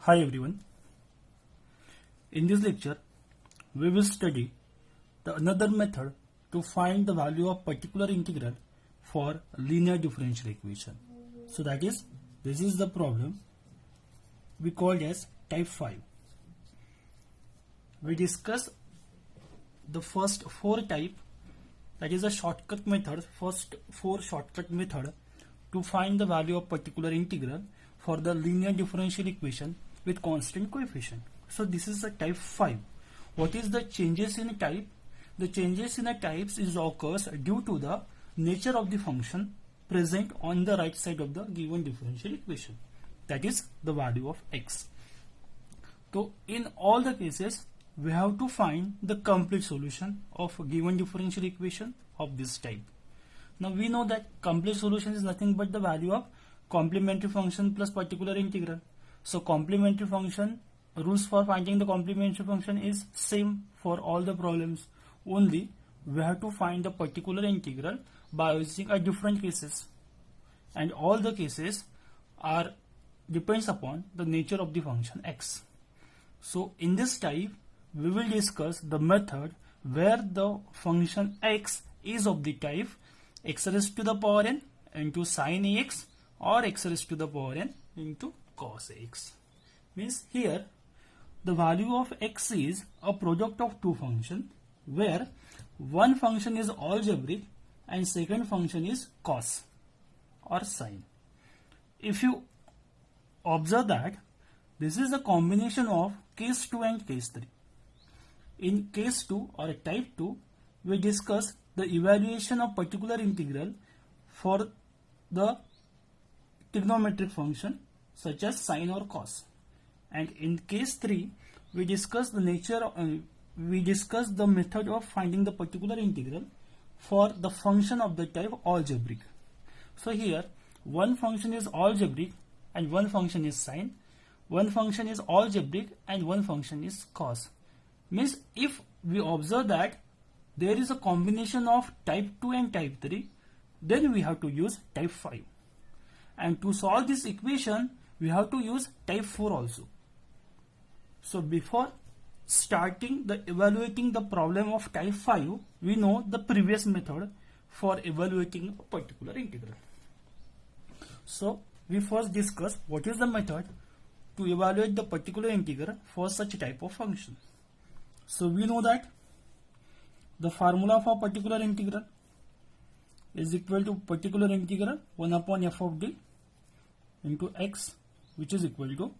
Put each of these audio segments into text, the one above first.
Hi everyone. In this lecture, we will study another method to find the value of particular integral for linear differential equation. So that is, this is the problem we called as type 5. We discuss the first 4 type, that is a shortcut method, first 4 shortcut method to find the value of particular integral for the linear differential equation with constant coefficient. So this is a type 5. What is the changes in type? The changes in the types is occurs due to the nature of the function present on the right side of the given differential equation, that is the value of x. So in all the cases we have to find the complete solution of a given differential equation of this type. Now we know that complete solution is nothing but the value of complementary function plus particular integral. So complementary function rules for finding the complementary function is same for all the problems, only we have to find the particular integral by using a different cases, and all the cases are depends upon the nature of the function x. So in this type we will discuss the method where the function x is of the type x raised to the power n into sin ax or x raised to the power n into cos ax. Means here the value of x is a product of two functions where one function is algebraic and second function is cos or sin. If you observe that this is a combination of case 2 and case 3. In case 2 or type 2, we discuss the evaluation of particular integral for the trigonometric function such as sin or cos. And in case 3, we discuss the method of finding the particular integral for the function of the type algebraic. So here one function is algebraic and one function is sin, one function is algebraic and one function is cos. Means if we observe that there is a combination of type 2 and type 3, then we have to use type 5. And to solve this equation, we have to use type 4 also. So before starting the evaluating the problem of type 5, we know the previous method for evaluating a particular integral. So we first discuss what is the method to evaluate the particular integral for such type of function. So we know that the formula for particular integral is equal to particular integral 1 upon f of d into x, which is equal to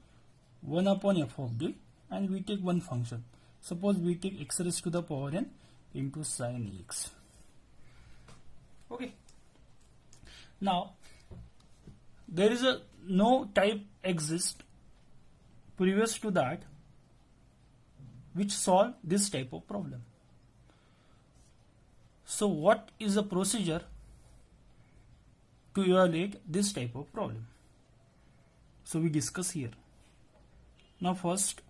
1 upon f of d, and we take one function. Suppose we take x raised to the power n into sin x. Okay. Now there is no type exist previous to that which solve this type of problem. So what is the procedure to evaluate this type of problem? So we discuss here. Now first,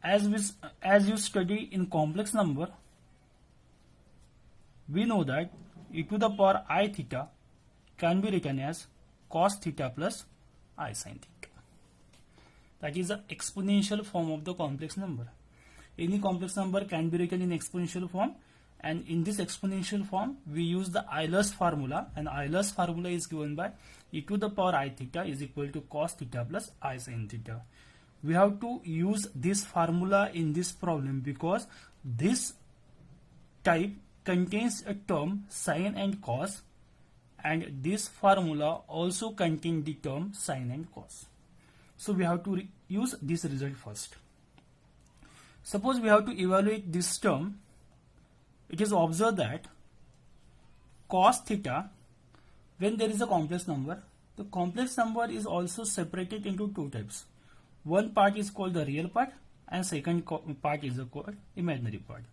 as you study in complex number, we know that e to the power I theta can be written as cos theta plus I sin theta. That is the exponential form of the complex number. Any complex number can be written in exponential form, and in this exponential form we use the Euler's formula, and Euler's formula is given by e to the power I theta is equal to cos theta plus I sin theta. We have to use this formula in this problem because this type contains a term sin and cos, and this formula also contains the term sin and cos. So we have to use this result first. Suppose we have to evaluate this term. It is observed that cos theta, when there is a complex number, the complex number is also separated into two types. One part is called the real part and second part is called imaginary part.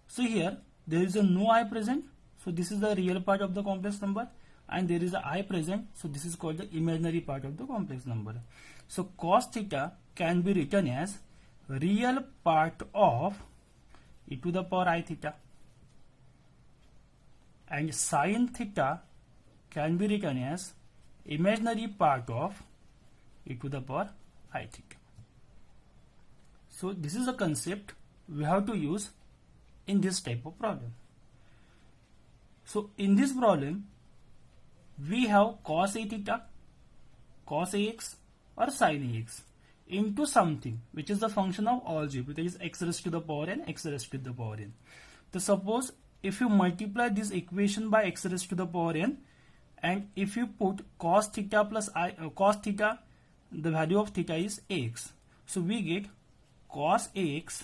So here there is no I present, so this is the real part of the complex number, and there is a I present, so this is called the imaginary part of the complex number. So cos theta can be written as real part of e to the power I theta, and sin theta can be written as imaginary part of e to the power I theta. So this is a concept we have to use in this type of problem. So in this problem, we have cos a theta, cos ax or sin ax into something which is the function of algebra, that is x raised to the power n, x raised to the power n. So suppose if you multiply this equation by x raised to the power n, and if you put cos theta plus cos theta, the value of theta is ax. So we get cos ax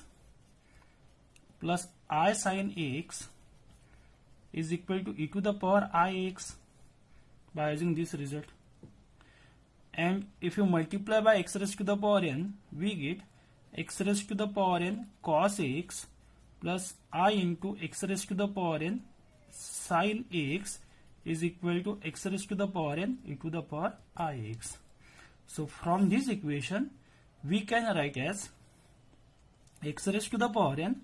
plus I sin ax is equal to e to the power ix by using this result. And if you multiply by x raised to the power n, we get x raised to the power n cos ax plus I into x raised to the power n sin ax is equal to x raised to the power n e to the power ix. So from this equation, we can write as x raised to the power n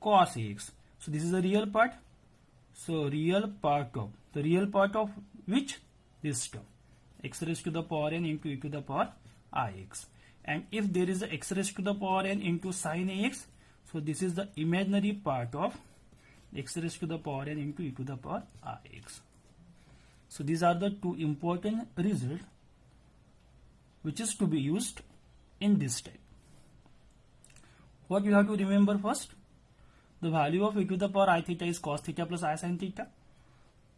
cos ax. So this is the real part. So real part of which? This term, x raised to the power n into e to the power ix. And if there is a x raised to the power n into sin ax, so this is the imaginary part of x raised to the power n into e to the power ix. So these are the two important results which is to be used in this type. What you have to remember first? The value of e to the power I theta is cos theta plus I sin theta.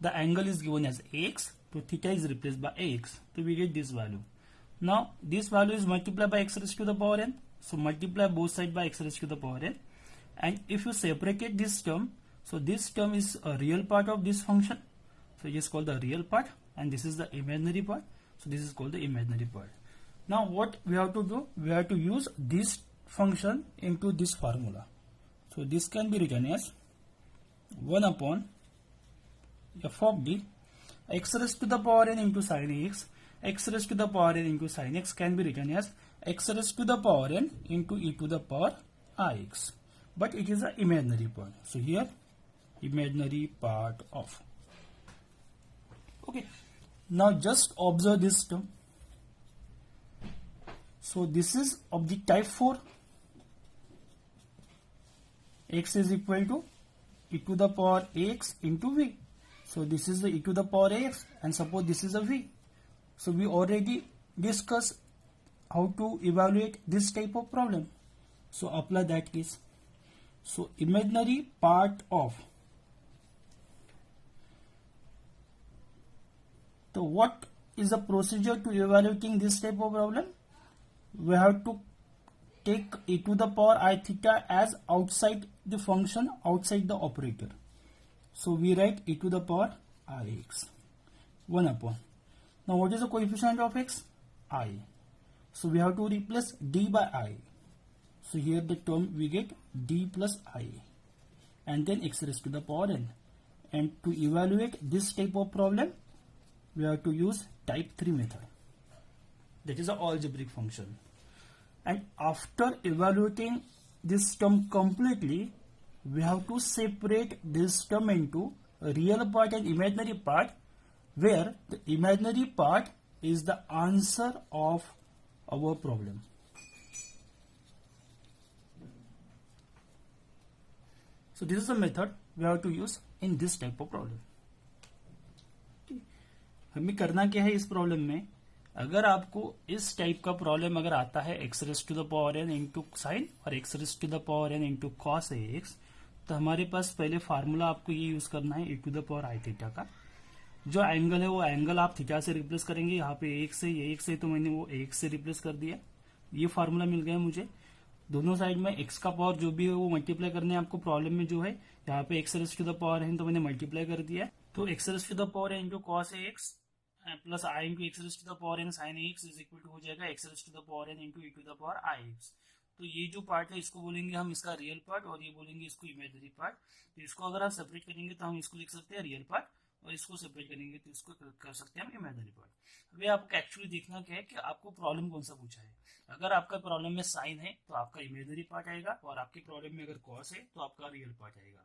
The angle is given as ax, so theta is replaced by ax. So we get this value. Now this value is multiplied by x raised to the power n. So multiply both sides by x raised to the power n. And if you separate this term, so this term is a real part of this function. So it is called the real part, and this is the imaginary part. So this is called the imaginary part. Now what we have to do? We have to use this function into this formula. So this can be written as 1 upon f of d x raised to the power n into sin ax, x raised to the power n into sin x can be written as x raised to the power n into e to the power ix. But it is an imaginary part. So here, imaginary part of. Okay. Now just observe this term. So this is of the type 4. X is equal to e to the power ax into v. So this is the e to the power ax, and suppose this is a v. So we already discussed how to evaluate this type of problem. So apply that case. So imaginary part of. So what is the procedure to evaluating this type of problem? We have to take e to the power I theta as outside the function, outside the operator. So we write e to the power ix 1 upon. Now what is the coefficient of x? I. So we have to replace d by I. So here the term we get d plus I, and then x raised to the power n. And to evaluate this type of problem, we have to use type 3 method. That is an algebraic function. And after evaluating this term completely, we have to separate this term into a real part and imaginary part, where the imaginary part is the answer of our problem. So this is the method we have to use in this type of problem. हमें करना क्या है इस problem में? अगर आपको इस type का प्रॉब्लम अगर आता है X raised to the power N into sine और X raised to the power N into cos X, तो हमारे पास पहले फार्मूला आपको ये यूज करना है e to the power I theta का. जो एंगल है वो एंगल आप थीटा से रिप्लेस करेंगे. यहाँ पे एक से, ये एक से, तो मैंने वो एक से रिप्लेस कर दिया. ये फार्मूला मिल गया मुझे. दोनों साइड में एक्स का पावर जो भी है वो मल्टीप्लाई करने आपको प्रॉब्लम में जो है. यहाँ पे X raised to the power है तो मैंने मल्टीप्लाई कर दिया. तो X raised to the power into cos x plus I into X raised to the power N sine X is equal to हो जाएगा X raised to the power N into E to the power I X. तो ये जो part है इसको बोलेंगे हम इसका रियल पार्ट, और ये बोलेंगे इसको इमेजिनरी पार्ट. तो इसको अगर आप सेपरेट करेंगे तो हम इसको लिख सकते हैं रियल पार्ट, और इसको सेपरेट करेंगे तो इसको कर सकते हैं हम इमेजिनरी पार्ट. अभी आपको एक्चुअली देखना क्या है कि आपको प्रॉब्लम कौन सा पूछा है. अगर आपका प्रॉब्लम में साइन है तो आपका इमेजिनरी पार्ट आएगा, और आपके प्रॉब्लम में अगर कॉस है तो आपका रियल पार्ट आएगा.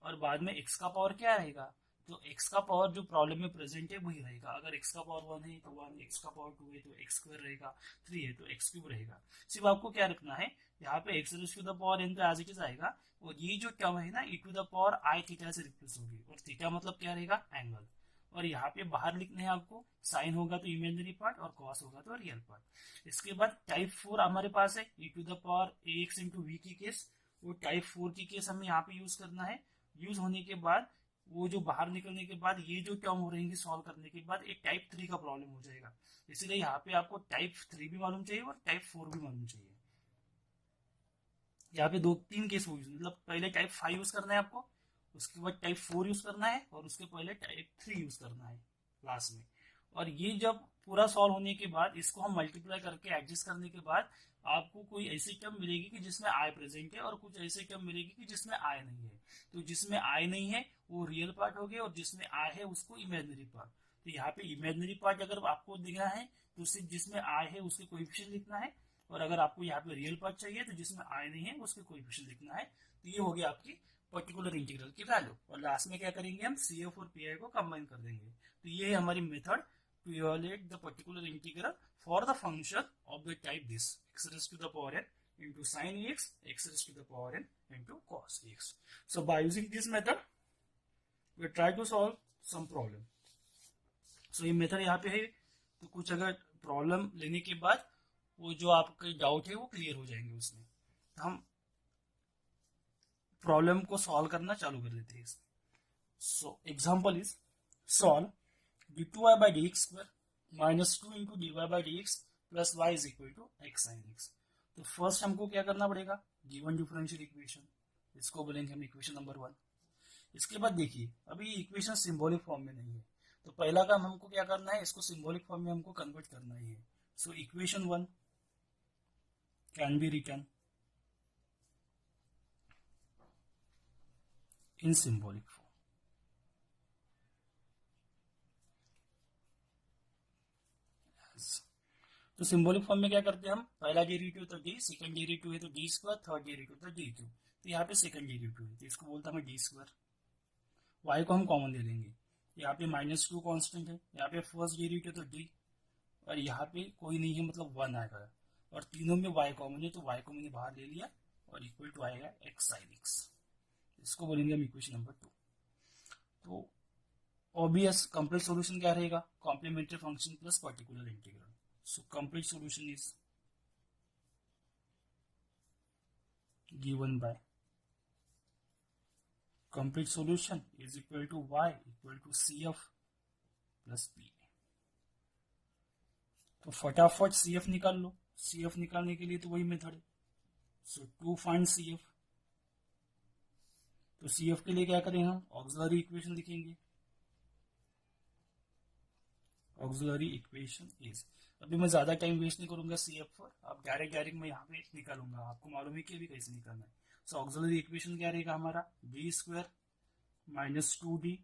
और बाद में एक्स का पावर क्या रहेगा, तो x का पावर जो प्रॉब्लम में प्रेजेंट है वही रहेगा। अगर x का पावर 1 है तो 1, x का पावर 2 है तो x स्क्वायर रहेगा, 3 है तो x क्यूब रहेगा। सिर्फ आपको क्या रखना है, यहाँ पे x raise to the power n तो एज इट इज आएगा, और ये जो टर्म है ना e to the power i theta से रिप्लेस होगी, और थीटा मतलब क्या रहेगा, एंगल। और यहाँ पे बाहर लिखने हैं आपको, साइन होगा तो इमेजिनरी पार्ट और कॉस होगा तो रियल पार्ट। इसके बाद टाइप 4 हमारे पास है e to the power ax into V की केस, वो टाइप 4 की केस हमें यहाँ पे यूज करना है। यूज होने के बाद वो जो बाहर निकलने के बाद ये जो टर्म हो रहेंगे सॉल्व करने के बाद एक टाइप 3 का प्रॉब्लम हो जाएगा। इसलिए यहाँ पे आपको टाइप 3 भी मालूम चाहिए और टाइप 4 भी मालूम चाहिए। यहाँ पे 2-3 केस यूज, मतलब पहले टाइप 5 यूज करना है आपको, उसके बाद टाइप 4 यूज करना है, और उसके पहले टाइप 3 यूज करना है लास्ट में। और ये जब पूरा सॉल्व होने के बाद इसको हम मल्टीप्लाई करके एडजस्ट करने के बाद आपको कोई ऐसी टर्म मिलेगी कि जिसमें आई प्रेजेंट है, और कुछ ऐसी टर्म मिलेगी कि जिसमें आई नहीं है। तो जिसमें आई नहीं है वो रियल पार्ट हो गया, और जिसमें आई है उसको इमेजिनरी पार्ट। तो यहाँ पे इमेजिनरी पार्ट अगर आपको दिखना है तो सिर्फ जिसमें आई है उसके कोएफिशिएंट लिखना है, और अगर आपको यहाँ पे रियल पार्ट चाहिए तो जिसमें आई नहीं है उसके कोएफिशिएंट लिखना है। तो ये हो गया आपकी पर्टिकुलर इंटीग्रल की वैल्यू। और लास्ट में क्या करेंगे, हम CF और PI को कंबाइन कर देंगे। तो ये है हमारी method to evaluate the particular integral for the function of the type this x raised to the power n into sin ex, x raised to the power n into cos ex. So by using this method, we try to solve some problem. So ये method यहाँ पे है, तो कुछ अगर problem लेने के बाद वो जो आपके डाउट है वो क्लियर हो जाएंगे उसमें। तो हम प्रॉब्लम को सॉल्व करना चालू कर देते हैं। So example is solve d2y by dx square minus 2 into dy by dx plus y is equal to x sin x। तो फर्स्ट हमको क्या करना पड़ेगा, गिवन डिफरेंशियल इक्वेशन, इसको बोलेंगे हम इक्वेशन नंबर 1। इसके बाद देखिए अभी इक्वेशन सिंबॉलिक फॉर्म में नहीं है, तो पहला काम हमको क्या करना है, इसको सिंबॉलिक फॉर्म में हमको कन्वर्ट करना ही है। So equation 1 can be written in symbolic form. तो सिंबॉलिक फॉर्म में क्या करते हैं हम, पहला डेरिवेटिव तो डी, सेकंड डेरिवेटिव है तो डी स्क्वायर, थर्ड डेरिवेटिव तो डी क्यूब। तो यहाँ पे सेकंड डेरिवेटिव है तो इसको बोलता हूँ डी स्क्वायर। वाई को हम कॉमन ले लेंगे, यहाँ पे -2 कांस्टेंट है, यहाँ पे फर्स्ट डेरिवेटिव तो डी, और यहाँ पे कोई नहीं है मतलब 1 आएगा, और तीनों में y कॉमन है तो y को मैंने बाहर ले लिया, और इक्वल टू आएगा x sin x। इसको बोलेंगे हम इक्वेशन नंबर 2। तो ऑब्वियस कंप्लीट सॉल्यूशन क्या रहेगा, complementary function plus particular integral. So complete solution is given by complete solution is equal to y equal to CF plus P। तो फटाफट CF निकाल लो। CF निकालने के लिए तो वही मेथड है। सो टू फाइंड CF, तो CF के लिए क्या करेंगे हम, ऑक्सिलरी इक्वेशन लिखेंगे। ऑक्सिलरी इक्वेशन इज, अभी मैं ज्यादा टाइम वेस्ट नहीं करूंगा CF पर, अब डायरेक्ट मैं यहाँ पे निकालूंगा, आपको मालूम है कि अभी कैसे निकालना है। सो ऑक्सिलरी इक्वेशन क्या रहेगा हमारा, D square minus 2d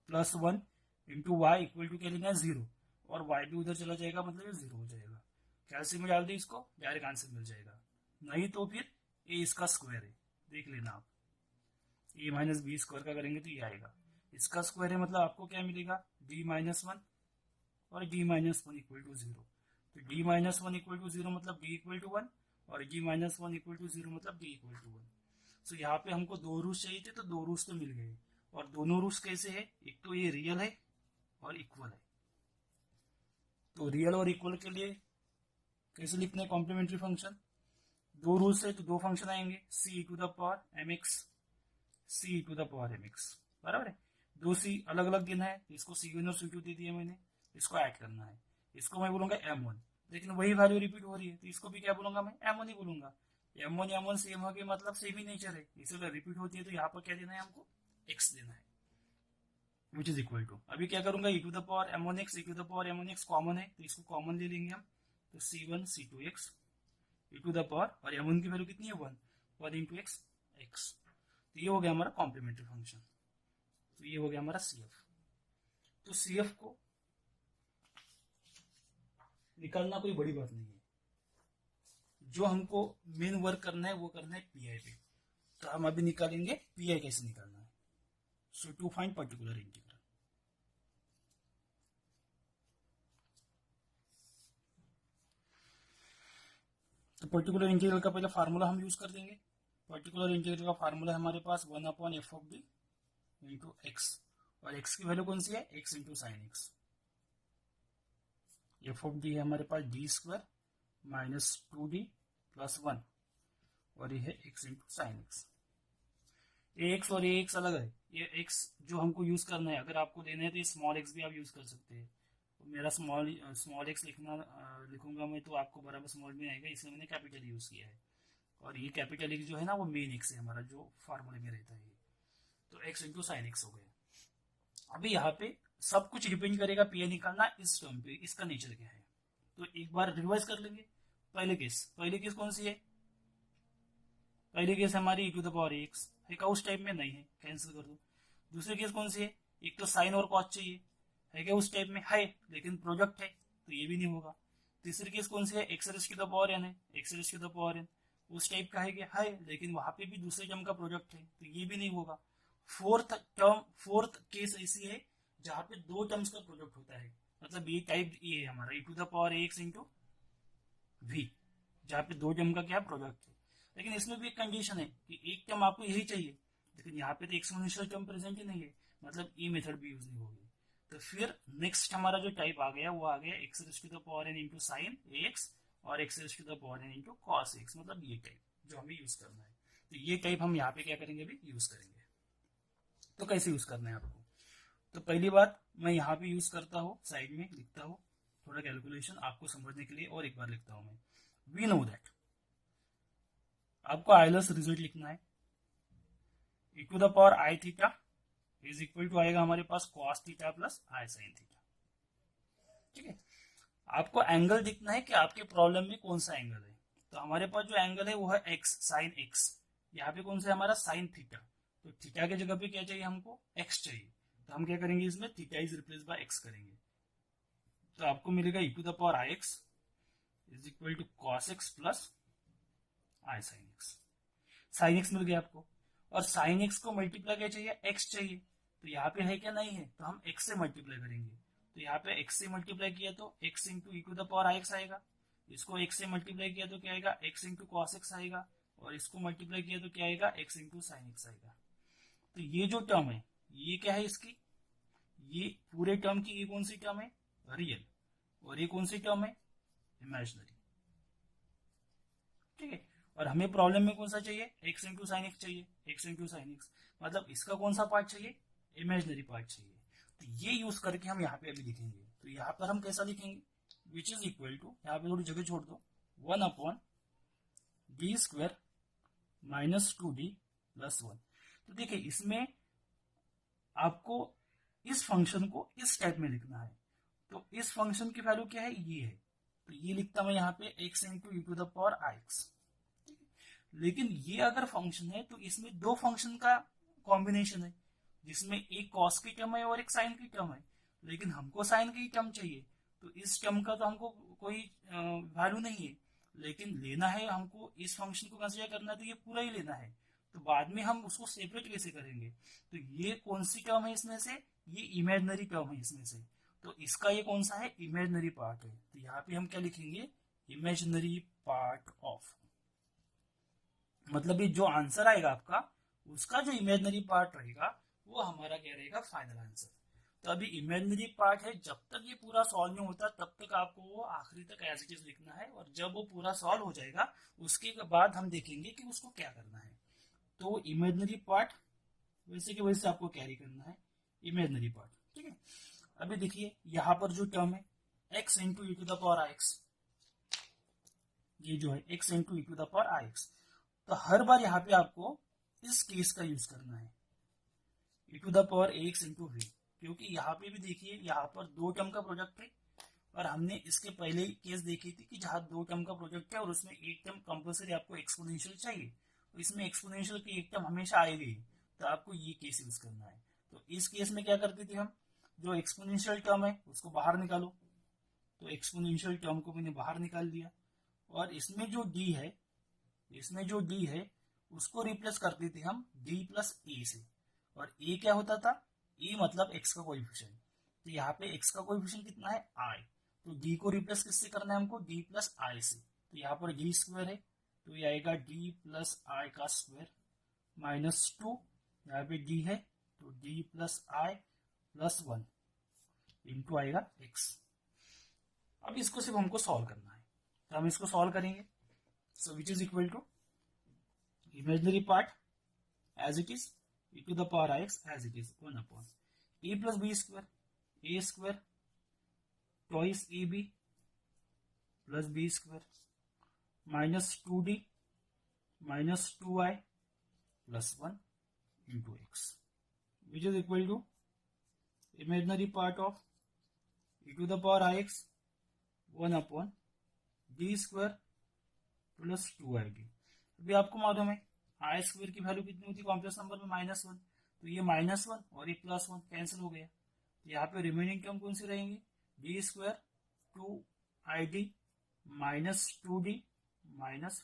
plus 1 into Y equal to क्या लेना है 0, और y भी उधर चला जाएगा मतलब ये 0 हो जाएगा। कैल्सियम में डाल दी इसको, डायरेक्ट आंसर मिल जाएगा। नहीं तो फिर a इसका स्क्वायर है, देख लेना आप, a माइनस बी स्क्वायर का करेंगे तो ये आएगा। इसका स्क्वायर है मतलब आपको क्या मिलेगा, d माइनस 1 और d माइनस 1 इक्वल टू 0। तो d माइनस 1 इक्वल टू 0 मतलब d इक्वल टू 1, और d माइनस 1 इक्वल टू 0 मतलब d इक्वल टू 1। सो यहाँ पे हमको दो रूट्स चाहिए थे तो दो रूट्स तो मिल गए, और दोनों रूट्स कैसे है, एक तो ये रियल है और इक्वल है। तो रियल और इक्वल के लिए कैसे लिखते हैं कॉम्प्लीमेंट्री फंक्शन, दो रूल्स है तो दो फंक्शन आएंगे, c to the power mx, c to the power mx, बराबर है। दो c अलग अलग देना है, इसको c1 और c2 दे दिया मैंने, इसको ऐड करना है, इसको मैं बोलूंगा m1, लेकिन वही वैल्यू रिपीट हो रही है तो इसको भी क्या बोलूंगा मैं, m1 ही बोलूंगा। m1 सेम हो गया मतलब सेम ही नेचर है, इसलिए रिपीट होती है तो यहाँ पर क्या देना है हमको, x देना है, विच इज इक्वल टू, अभी क्या करूंगा e to the power m1x, e to the power m1x common है तो इसको कॉमन ले लेंगे हम, तो c1 c2x e to the power, और m1 की वैल्यू कितनी है 1 इंटू x x। तो ये हो गया हमारा कॉम्प्लीमेंट्री फंक्शन, तो ये हो गया हमारा CF। तो CF को निकालना कोई बड़ी बात नहीं है, जो हमको मेन वर्क करना है वो करना है PI पे। तो हम अभी निकालेंगे PI कैसे निकालना है। So to find particular integral, तो पर्टिकुलर इंटीग्रल का पहले फार्मूला हम यूज कर देंगे। पर्टिकुलर इंटीग्रल का फार्मूला है हमारे पास 1/f(b) इंटू एक्स, और x की वैल्यू कौन सी है, x into sine x. f(b) है हमारे पास d² माइनस 2d प्लस 1, और ये है x into sine x. ax और ax अलग है, ये x जो हमको यूज करना है, अगर आपको देना है तो ये स्मॉल x भी आप यूज कर सकते हैं। तो मेरा स्मॉल x लिखूंगा मैं, तो आपको बराबर स्मॉल में आएगा, इसलिए मैंने कैपिटल यूज किया है। और ये कैपिटल x जो है ना, वो मेन x है हमारा, जो फार्मूले में रहता है। तो x इंटू साइन एक्स हो गया। अभी यहाँ पे सब कुछ डिपेंड करेगा पी निकालना इस टर्म पे, इसका नेचर क्या है। तो एक बार रिवाइज कर लेंगे। पहले केस कौन सी है, पहली केस हमारी e to the power X है क्या, उस टाइप में नहीं है, कैंसिल कर दो। दूसरी केस कौन सी है, एक तो साइन और कॉस चाहिए, है क्या उस टाइप में, है लेकिन प्रोडक्ट है तो ये भी नहीं होगा। तीसरी केस कौन सी है, X raise to the power N है, X raise to the power N उस टाइप का है कि है, लेकिन वहां पे भी दूसरे टर्म का प्रोडक्ट है तो ये भी नहीं होगा। फोर्थ केस ऐसी है जहां पे दो टर्म्स का प्रोडक्ट होता है, मतलब ये टाइप ये है हमारा e to the power X into V, जहां पे दो टर्म का क्या प्रोडक्ट है। लेकिन इसमें भी एक कंडीशन है कि एक टर्म आपको यही चाहिए, लेकिन यहाँ पे तो एक्सपोनेंशियल टर्म प्रेजेंट ही नहीं है, मतलब ये मेथड भी यूज नहीं होगी। तो फिर नेक्स्ट हमारा जो टाइप आ गया वो आ गया x raise to the power N into sine x और x raise to the power N into cos x, मतलब ये टाइप जो हमें यूज करना है। तो ये टाइप हम यहाँ पे क्या करेंगे, अभी यूज करेंगे। तो कैसे यूज करना है आपको, तो पहली बात मैं यहाँ पे यूज करता हूँ, साइड में लिखता हूँ थोड़ा कैलकुलेशन आपको समझने के लिए, और एक बार लिखता हूँ मैं। वी नो दैट, आपको आइलर्स रिजल्ट लिखना है, e to the power I theta is equal to आएगा हमारे पास cos थीटा प्लस आई साइन थीटा। ठीक है, आपको एंगल देखना है कि आपके प्रॉब्लम में कौन सा एंगल है। तो हमारे पास जो एंगल है वो है x साइन x, यहाँ पे कौन सा है हमारा साइन थीटा, तो थीटा की जगह पे क्या चाहिए हमको, x चाहिए। तो हम क्या करेंगे, इसमें theta is replace by x करेंगे, तो आपको मिलेगा e to the power I x is equal to cos x plus I sine x. Sine x मिल गया आपको, और साइन एक्स को मल्टीप्लाई क्या चाहिए, एक्स चाहिए। तो यहाँ पे है क्या, नहीं है, तो हम एक्स से मल्टीप्लाई करेंगे। तो यहाँ पे एक्स से मल्टीप्लाई किया तो X into E to the power I X आएगा, इसको एक्स से मल्टीप्लाई किया तो क्या आएगा, एक्स इंटू कॉस एक्स आएगा, और इसको मल्टीप्लाई किया तो क्या आएगा, एक्स इंटू साइन एक्स आएगा। तो ये जो टर्म है ये क्या है इसकी, ये पूरे टर्म की ये कौन सी टर्म है, रियल, और ये कौन सी टर्म है, इमेजिनरी। ठीक है, और हमें प्रॉब्लम में कौन सा चाहिए, एक्स इंटू साइन एक्स चाहिए, एक्स इंटू साइन एक्स, मतलब इसका कौन सा पार्ट चाहिए, इमेजिनरी पार्ट चाहिए। तो ये यूज करके हम यहाँ पे अभी लिखेंगे। तो यहाँ पर हम कैसा लिखेंगे, विच इज इक्वल टू, यहाँ पे थोड़ी जगह छोड़ दो, 1/d² माइनस 2d प्लस 1। तो देखिए इसमें आपको इस फंक्शन को इस टाइप में लिखना है। तो इस फंक्शन की वैल्यू क्या है, ये है, तो ये लिखता मैं यहाँ पे x into E to the power I X. लेकिन ये अगर फंक्शन है तो इसमें दो फंक्शन का कॉम्बिनेशन है, जिसमें एक कॉस की टर्म है और एक साइन की टर्म है, लेकिन हमको साइन की टर्म चाहिए। तो इस टर्म का तो हमको कोई वैल्यू नहीं है, लेकिन लेना है हमको, इस फंक्शन को कंसीडर करना है तो ये पूरा ही लेना है। तो बाद में हम उसको सेपरेट कैसे करेंगे, तो ये कौन सी टर्म है इसमें से, ये इमेजिनरी टर्म है इसमें से, तो इसका ये कौन सा है, इमेजिनरी पार्ट है। तो यहाँ पे हम क्या लिखेंगे, इमेजिनरी पार्ट ऑफ, मतलब ये जो आंसर आएगा आपका, उसका जो इमेजिनरी पार्ट रहेगा वो हमारा क्या रहेगा, फाइनल आंसर। तो अभी इमेजिनरी पार्ट है, जब तक ये पूरा सॉल्व नहीं होता तब तक आपको वो आखिरी तक एज इट इज लिखना है, और जब वो पूरा सॉल्व हो जाएगा उसके बाद हम देखेंगे कि उसको क्या करना है। तो इमेजिनरी पार्ट वैसे कि वैसे आपको कैरी करना है, इमेजिनरी पार्ट। ठीक है, अभी देखिए यहाँ पर जो टर्म है x into E to the power I X, ये जो है x into E to the power I X, तो हर बार यहाँ पे आपको इस केस का यूज करना है, e to the power X into V, क्योंकि यहाँ पे भी देखिए यहाँ पर दो टर्म का प्रोडक्ट है, और हमने इसके पहले केस देखी थी कि जहाँ दो टर्म का प्रोडक्ट है और उसमें एक टर्म कंपल्सरी आपको एक्सपोनेंशियल चाहिए, तो इसमें एक्सपोनेंशियल की एक टर्म हमेशा आएगी, तो आपको ये केस यूज करना है। तो इस केस में क्या करते थे हम, जो एक्सपोनेंशियल टर्म है उसको बाहर निकालो, तो एक्सपोनेंशियल टर्म को मैंने बाहर निकाल दिया, और इसमें जो डी है उसको रिप्लेस करते थे हम d प्लस ए से, और ए क्या होता था, ए मतलब एक्स का कोएफिशिएंट। तो यहाँ पे एक्स का कोएफिशिएंट कितना है, आई। तो डी को रिप्लेस किससे करना है हमको, डी प्लस आई से। तो यहाँ पर डी स्क्वायर है, तो ये आएगा डी प्लस आई का स्क्वायर माइनस 2, यहाँ पे डी है तो डी प्लस आई प्लस 1 इंटू आएगा एक्स। अब इसको सिर्फ हमको सॉल्व करना है, तो हम इसको सॉल्व करेंगे। So which is equal to imaginary part as it is, e to the power ix as it is 1 upon a plus b square, a square twice ab plus b square minus 2d minus 2i plus 1 into x, which is equal to imaginary part of e to the power ix 1 upon d square plus 2ib। अभी आपको मालूम है आई square की value कितनी होती है complex number में, -1। तो ये -1 और ये +1 कैंसिल हो गया। तो यहाँ पे रिमेनिंग टर्म कौन सी रहेंगी, D square 2id minus 2d minus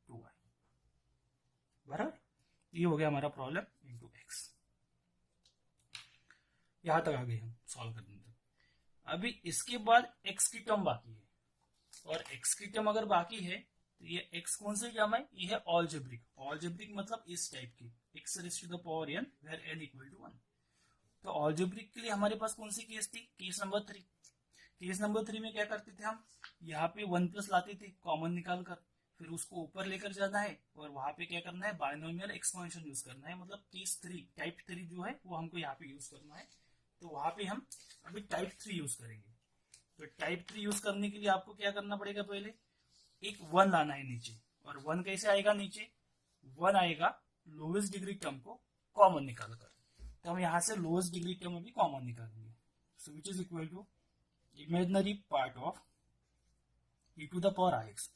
2i, बराबर। ये हो गया हमारा प्रॉब्लम इंटू एक्स। यहां तक आ गए हम सॉल्व करने तक। अभी इसके बाद एक्स की टर्म बाकी है, और एक्स की टर्म अगर बाकी है तो ये x कौन सी टर्म है, ये है ऑलजेब्रिक। ऑलजेब्रिक मतलब इस टाइप की, x raise to the power n where n equal to 1। तो ऑलजेब्रिक के लिए हमारे पास कौन सी केस थी, केस नंबर 3। केस नंबर 3 में क्या करते थे हम, यहाँ पे 1 प्लस लाते थे कॉमन निकाल कर, फिर उसको ऊपर लेकर जाना है और वहां पे क्या करना है, बायनोमियल एक्सपेंशन यूज करना है। मतलब केस 3 टाइप 3 जो है वो हमको यहाँ पे यूज करना है। तो वहां पे हम अभी टाइप 3 यूज करेंगे। तो टाइप 3 यूज करने के लिए आपको क्या करना पड़ेगा, पहले एक 1 लाना है नीचे। और 1 कैसे आएगा नीचे, 1 आएगा लोवेस्ट डिग्री टर्म को कॉमन निकाल कर। तो हम यहां से लोवेस्ट डिग्री टर्म भी कॉमन निकालेंगे। So which is equal to imaginary part of e to the power ix।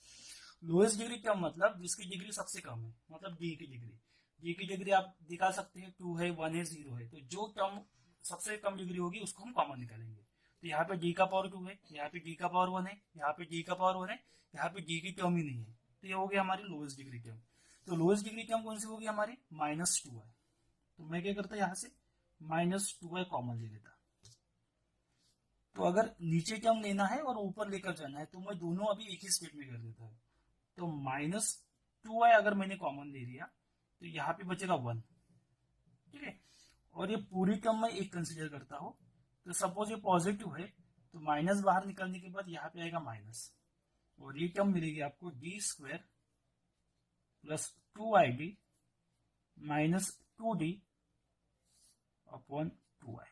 Lowest degree term मतलब जिसकी डिग्री सबसे कम है, मतलब d की डिग्री। d की डिग्री आप दिखा सकते हैं, 2 है, 1 है, 0 है। तो जो टर्म सबसे कम डिग्री होगी उसको हम कॉमन निकालेंगे। तो यहाँ पे d का पावर 2 है, यहाँ पे d का पावर 1 है, यहाँ पे d का पावर 1 है, यहाँ पे d की टर्म ही नहीं है। तो ये हो गया हमारी लोवेस्ट डिग्री टर्म। तो लोवेस्ट डिग्री टर्म कौन सी होगी हमारी, -2 है। तो मैं क्या करता यहाँ से -2 कॉमन ले लेता। तो अगर नीचे टर्म लेना है और ऊपर लेकर जाना है तो मैं दोनों अभी एक ही स्टेप में कर देता है। तो -2 अगर मैंने कॉमन ले लिया तो यहाँ पे बचेगा 1, ठीक है। और ये पूरी टर्म मैं एक कंसिडर करता हूं। तो सपोज ये पॉजिटिव है तो माइनस बाहर निकलने के बाद यहाँ पे आएगा माइनस, और ये टर्म मिलेगी आपको D square plus 2id minus 2d upon 2i,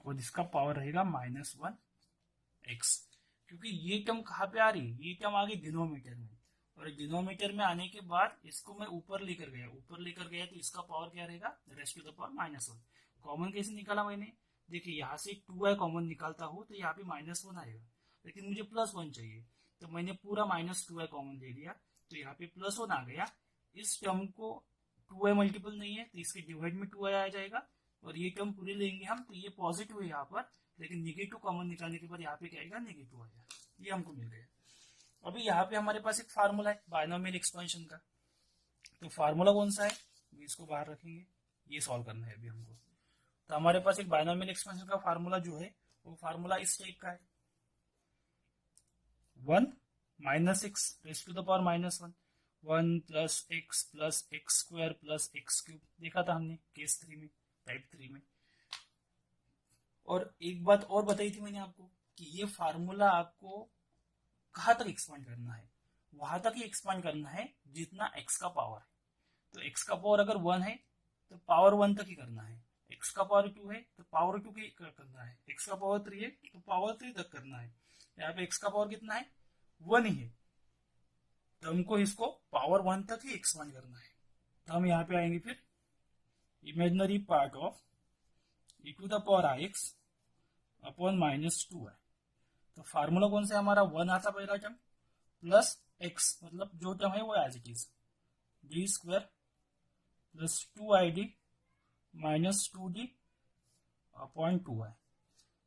और इसका पावर रहेगा -1x। क्योंकि ये टर्म कहाँ पे आ रही है, ये टर्म आ गई डिनोमिनेटर में, और डिनोमिनेटर में आने के बाद इसको मैं ऊपर लेकर गया तो इसका पावर क्या रहेगा, raised to the power -1। Common कैसे निकाला मैंने, देखिए यहाँ से 2i कॉमन निकालता हूँ तो यहाँ पे -1 आएगा, लेकिन मुझे +1 चाहिए। तो मैंने पूरा -2i कॉमन ले लिया, तो यहाँ पे +1 आ गया। इस टर्म को 2i मल्टीपल नहीं है तो इसके डिवाइड में 2i आ जाएगा, और ये टर्म पूरे लेंगे हम तो ये पॉजिटिव है यहाँ पर, लेकिन नेगेटिव कॉमन निकालने के बाद यहाँ पे क्या आएगा, नेगेटिव आएगा। ये हमको मिल गया। अभी यहाँ पे हमारे पास एक फार्मूला है बायनोमियल एक्सपेंशन का। तो फार्मूला कौन सा है, इसको बाहर रखेंगे, ये सॉल्व करना है अभी हमको। तो हमारे पास एक बायनोमियल एक्सपेंशन का फार्मूला जो है वो फार्मूला इस टाइप का है, 1 - x raise to the power -1, 1 + x + x² + x³ देखा था हमने केस 3 में, टाइप 3 में। और एक बात और बताई थी मैंने आपको कि ये फार्मूला आपको कहाँ तक एक्सपांड करना है, वहां तक ही एक्सपांड करना है जितना x का पावर है। तो x का पावर अगर 1 है तो पावर 1 तक ही करना है, x का पावर 2 है तो पावर 2 की करना है, x का पावर 3 है तो पावर 3 तक करना है। यहाँ पे x का पावर कितना है, 1 ही है, तो हमको इसको पावर 1 तक ही एक्सपांड करना है। तो हम यहाँ पे आएंगे फिर imaginary part of e to the power ix upon -2 है। तो फार्मूला कौन सा है हमारा, 1 आता पहला टर्म प्लस x, मतलब जो टर्म है वो as it is, D square plus 2id minus 2d upon 2i।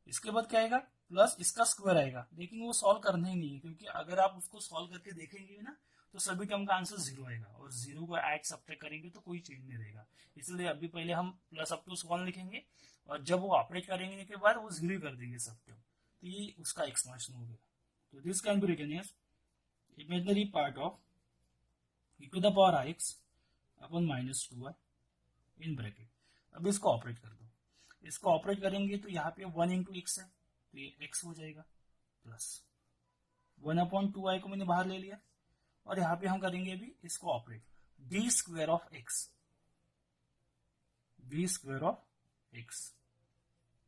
इसके बाद क्या आएगा, प्लस इसका स्क्वायर आएगा, लेकिन वो सॉल्व करना ही नहीं है, क्योंकि अगर आप उसको सॉल्व करके देखेंगे ना तो सभी टर्म का आंसर 0 आएगा, और 0 को ऐड सब्ट्रैक्ट करेंगे तो कोई चेंज नहीं रहेगा। इसलिए अभी पहले हम प्लस अप टू 1 लिखेंगे, और जब वो ऑपरेट करेंगे के बाद वो 0 कर देंगे सब टर्म। तो ये उसका एक्सपांशन हो गया। तो this can be written as imaginary part of e to the power x upon minus 2y in bracket. अब इसको ऑपरेट कर दो। इसको ऑपरेट करेंगे तो यहाँ पे 1 इंटू एक्स है, तो ये x हो जाएगा, प्लस 1/2y को मैंने बाहर ले लिया, और यहाँ पे हम करेंगे अभी इसको operate, D square of x, D square of x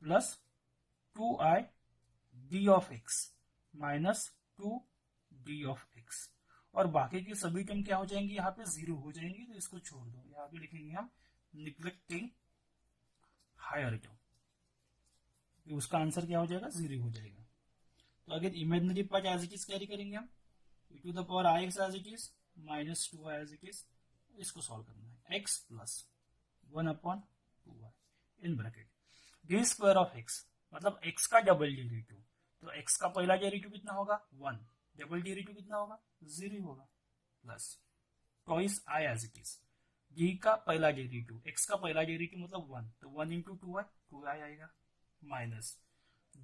plus 2i D of x minus 2d of x, और बाकी के सभी टर्म क्या हो जाएंगे, यहाँ पे 0 हो जाएंगे, तो इसको छोड़ दो। यहाँ पे लिखेंगे हम निग्लेक्टिंग हायर टर्म, उसका आंसर क्या हो जाएगा, 0 हो जाएगा। तो अगर imaginary part as it is carry करेंगे हम, e to the power ix as it is minus 2y as it is, इसको सॉल्व करना है, x plus 1/2y in bracket D square of x, मतलब x का डबल डेरिवेटिव। तो x का पहला डेरिवेटिव कितना होगा, 1, डबल डेरिवेटिव कितना होगा, 0 होगा, plus twice i as it is, d का पहला डेरिवेटिव, x का पहला डेरिवेटिव मतलब 1, तो 1 इंटू 2i आएगा, माइनस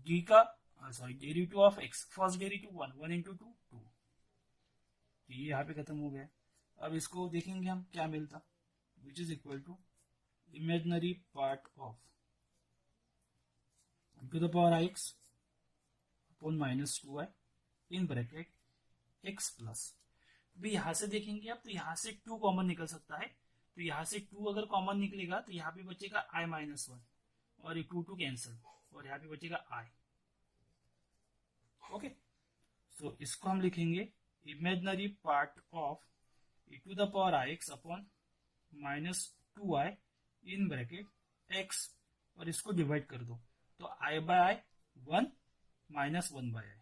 d का sorry derivative of x, first derivative 1 into 2 2, ये यहाँ पे खत्म हो गया। अब इसको देखेंगे हम क्या मिलता, which is equal to imaginary part of to the power x upon minus 2y in bracket x plus, भी यहां से देखेंगे आप तो यहां से 2 कॉमन निकल सकता है, तो यहां से 2 अगर कॉमन निकलेगा तो यहाँ पे बचेगा i माइनस 1, और ये 2 कैंसिल, और यहाँ पे बचेगा i। ओके, सो इसको हम लिखेंगे imaginary part of e to the power ix upon minus 2y in bracket x, और इसको डिवाइड कर दो, तो i by i 1 minus 1 by i।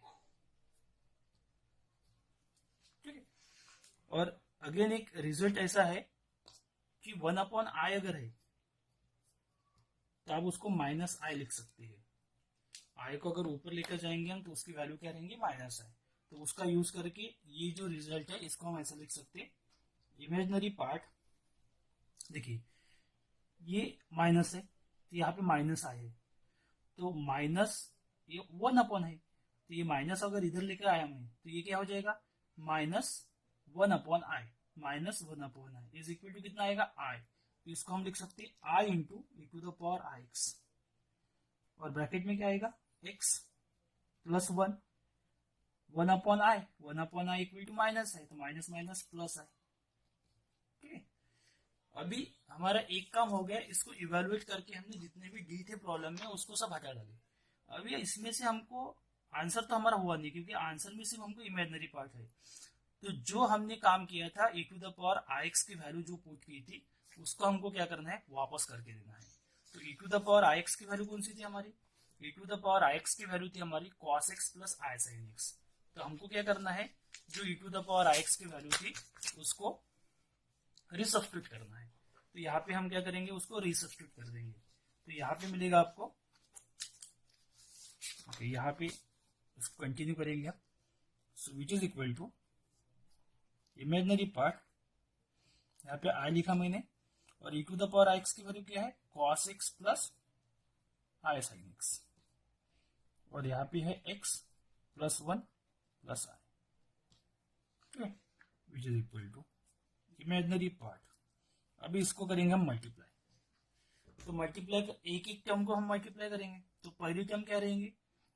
ठीक है, और अगेन एक रिजल्ट ऐसा है कि 1/i अगर है तो आप उसको माइनस i लिख सकते हैं। i को अगर ऊपर लेकर जाएंगे हम तो उसकी वैल्यू क्या रहेंगी, माइनस i। तो उसका यूज करके ये जो रिजल्ट है इसको हम ऐसा लिख सकते हैं, इमेजिनरी पार्ट, देखिए ये माइनस है तो यहाँ पे माइनस i है, तो माइनस ये 1 है, तो ये माइनस अगर इधर लेकर आया मैं तो ये क्या हो जाएगा, minus 1/i, minus 1/i is equal to कितना आएगा, i। तो इसको हम लिख सकते हैं i into e to the power ix, और ब्रैकेट में क्या आएगा, x plus 1/i, 1/i equal to minus है, तो माइनस माइनस प्लस है। ठीक है, अभी हमारा एक काम हो गया, इसको इवेलुएट करके हमने जितने भी डी थे प्रॉब्लम में उसको सब हटा डाले। अभी इसमें से हमको आंसर तो हमारा हुआ नहीं, क्योंकि आंसर में सिर्फ हमको इमेजिनरी पार्ट है। तो जो हमने काम किया था e to the power ix की वैल्यू जो पुट की थी उसको हमको क्या करना है, वापस करके देना है। तो e to the power ix की वैल्यू कौन सी थी हमारी, e to the power ix की वैल्यू थी हमारी cos x plus i sin x। तो हमको क्या करना है, जो e to the power ix की वैल्यू थी उसको रिसब्स्टिट्यूट करना है। तो यहाँ पे हम क्या करेंगे, उसको रिसब्स्टिट्यूट कर देंगे, तो यहाँ पे मिलेगा आपको, ओके यहाँ पे इसको कंटिन्यू करेंगे आप, so which is equal to imaginary part, यहाँ पे i लिखा मैंने, और e to the power x की वैल्यू क्या है, cos x plus i sin x, और यहाँ पे है x प्लस 1 प्लस i, ठीक है, which is equal to imaginary part. अभी इसको करेंगे हम मल्टीप्लाई, तो मल्टीप्लाई एक एक टर्म को हम मल्टीप्लाई करेंगे। तो पहली टर्म क्या रहेंगे,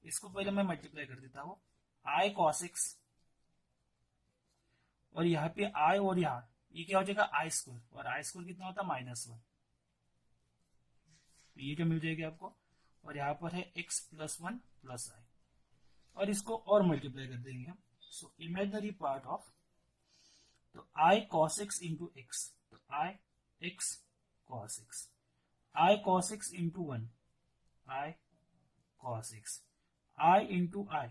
इसको पहले मैं मल्टीप्लाई कर देता हूं, i cos x, और यहाँ पे i और यहाँ ये क्या हो जाएगा i स्क्वायर, और i स्क्वायर कितना होता है -1, तो ये क्या मिल जाएगी आपको, और यहाँ पर है x प्लस 1 प्लस i, और इसको और मल्टीप्लाई कर देंगे हम। सो इमेजिनरी पार्ट ऑफ, तो i cos x into x, तो i x cos x, i cos x into 1 i cos x, i into i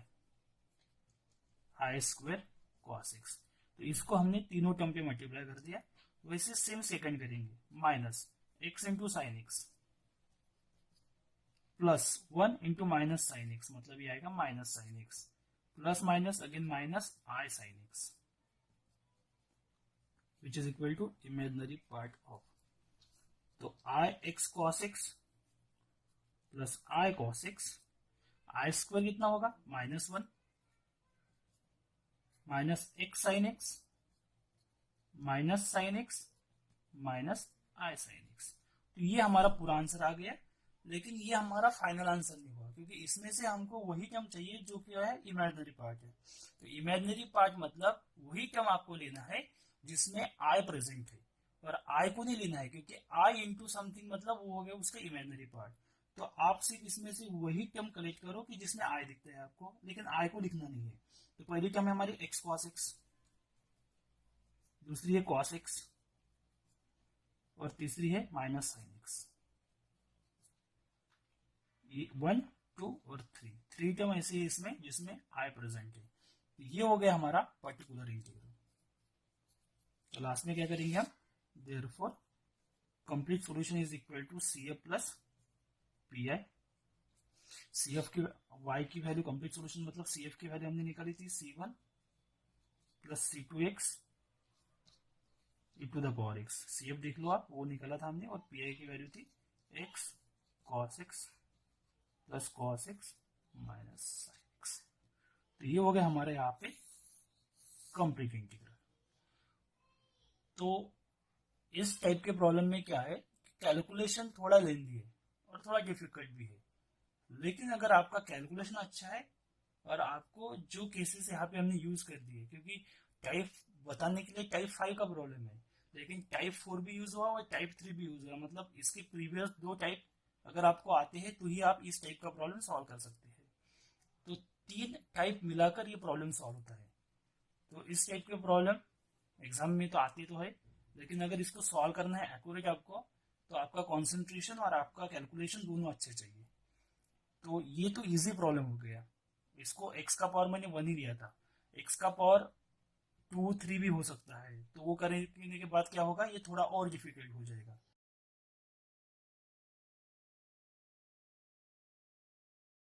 square cos x। तो इसको हमने तीनों टर्म पे मल्टीप्लाई कर दिया। वैसे सेम सेकंड करेंगे, minus x into sine x plus 1 into minus sine x, मतलब ये आएगा minus sine x, plus minus again minus i sine x. Which is equal to imaginary part of, तो i x cos x plus i cos x, i square कितना होगा -1 minus x sine x minus sine x minus i sine x. तो ये हमारा पूरा answer आ गया, लेकिन ये हमारा फाइनल आंसर नहीं हुआ क्योंकि इसमें से हमको वही टर्म चाहिए जो क्या है इमेजिनरी पार्ट है। तो इमेजिनरी पार्ट मतलब वही टर्म आपको लेना है जिसमें आई प्रेजेंट है, और आई को नहीं लेना है क्योंकि आई इंटू समथिंग मतलब वो हो गया उसका इमेजिनरी पार्ट। तो आप सिर्फ इसमें से वही टर्म कलेक्ट करो कि जिसमें आई दिखता है आपको, लेकिन आई को लिखना नहीं है। तो पहली टर्म है हमारी एक्स कॉस एक्स, दूसरी है कॉस एक्स, और तीसरी है माइनस साइन एक्स। 1 2 और 3 टर्म ऐसे है इसमें जिसमें आई प्रेजेंट है। ये हो गया हमारा पर्टिकुलर इंटीग्रल। तो लास्ट में क्या करेंगे हम, therefore complete solution is equal to CF plus PI। CF की y की वैल्यू, कंप्लीट सॉल्यूशन मतलब CF की वैल्यू हमने निकाली थी C1 plus C2x e to the power x। CF देख लो आप, वो निकाला था हमने, और PI की वैल्यू थी x cos x plus cos x minus sine x. तो ये हो गया हमारे यहाँ पे कंप्लीट इंटीग्रल। तो इस टाइप के प्रॉब्लम में क्या है, कैलकुलेशन थोड़ा लेंदी है और थोड़ा डिफिकल्ट भी है, लेकिन अगर आपका कैलकुलेशन अच्छा है और आपको जो केसेस यहाँ पे हमने यूज कर दिए, क्योंकि टाइप बताने के लिए टाइप 5 का प्रॉब्लम है, लेकिन टाइप 4 भी यूज हुआ और टाइप 3 भी यूज हुआ, मतलब इसके प्रीवियस 2 टाइप अगर आपको आते हैं तो ही आप इस टाइप का प्रॉब्लम सॉल्व कर सकते हैं। तो 3 टाइप मिलाकर ये प्रॉब्लम सॉल्व होता है। तो इस टाइप के प्रॉब्लम एग्जाम में तो आते तो है, लेकिन अगर इसको सॉल्व करना है एक्यूरेट आपको, तो आपका कॉन्सेंट्रेशन और आपका कैलकुलेशन दोनों अच्छे चाहिए। तो ये तो इजी प्रॉब्लम हो गया। इसको x का पावर मैंने 1 ही लिया था, x का पावर 2 3 भी हो सकता है, तो वो करने के बाद क्या होगा, ये थोड़ा और डिफिकल्ट हो जाएगा।